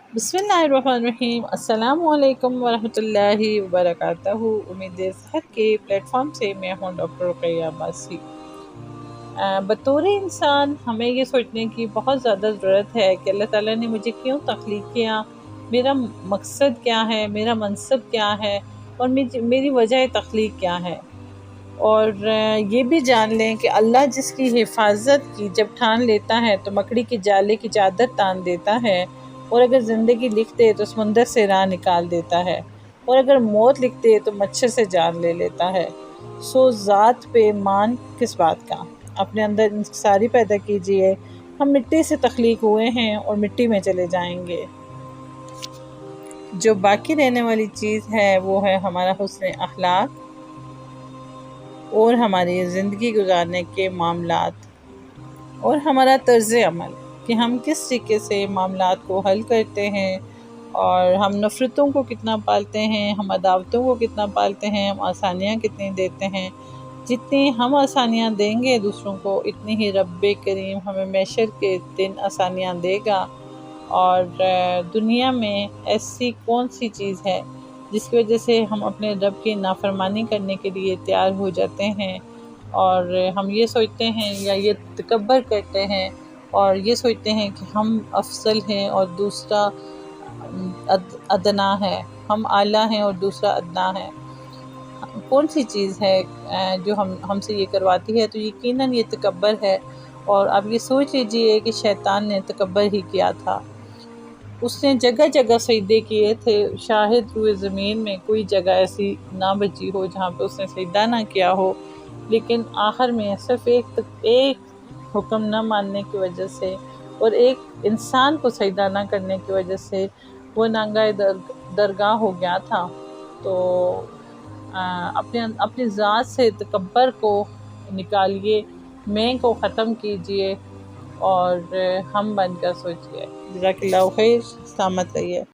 बिस्मिल्लाहिर्रहमानिर्रहीम। अस्सलाम वालेकुम वरहमतुल्लाहि वबरकातुहू। उम्मीद सेहत के प्लेटफॉर्म से मैं हूँ डॉक्टर रुक़ैया अब्बासी। बतौर इंसान हमें ये सोचने की बहुत ज़्यादा ज़रूरत है कि अल्लाह ताला ने मुझे क्यों तख्लीक किया, मेरा मकसद क्या है, मेरा मनसब क्या है और मेरी वजह तख्लीक क्या है। और ये भी जान लें कि अल्लाह जिसकी हिफाजत की जब ठान लेता है तो मकड़ी के जाले की चादर तान देता है, और अगर ज़िंदगी लिख दे तो समुंदर से राह निकाल देता है, और अगर मौत लिख दे तो मच्छर से जान ले लेता है। सो ज़ात पे मान किस बात का, अपने अंदर इंसारी पैदा कीजिए। हम मिट्टी से तख्लीक हुए हैं और मिट्टी में चले जाएंगे। जो बाकी रहने वाली चीज़ है वो है हमारा हुस्न अखलाक और हमारी ज़िंदगी गुजारने के मामलात और हमारा तर्ज़ अमल, कि हम किस तरीके से मामलात को हल करते हैं, और हम नफ़रतों को कितना पालते हैं, हम अदावतों को कितना पालते हैं, हम आसानियाँ कितनी देते हैं। जितनी हम आसानियाँ देंगे दूसरों को, इतनी ही रब्बे करीम हमें महशर के दिन आसानियाँ देगा। और दुनिया में ऐसी कौन सी चीज़ है जिसकी वजह से हम अपने रब की नाफरमानी करने के लिए तैयार हो जाते हैं, और हम ये सोचते हैं या ये तकब्बर करते हैं और ये सोचते हैं कि हम अफजल हैं और दूसरा अदना है, हम आला हैं और दूसरा अदना है। कौन सी चीज़ है जो हमसे ये करवाती है? तो यकीनन ये तकब्बर है। और आप ये सोच लीजिए कि शैतान ने तकब्बर ही किया था। उसने जगह जगह सजदे किए थे, शाहिद हुए ज़मीन में कोई जगह ऐसी ना बची हो जहाँ पे उसने सजदा ना किया हो। लेकिन आखिर में सिर्फ एक हुक्म न मानने की वजह से और एक इंसान को सजदा ना करने की वजह से वो नांगाए दरगाह हो गया था। तो अपनी ज़ात से तकब्बर को निकालिए, मैं को ख़त्म कीजिए और हम बनकर सोचिए। जज़ाकल्लाहु खैर, सलामत रहिए।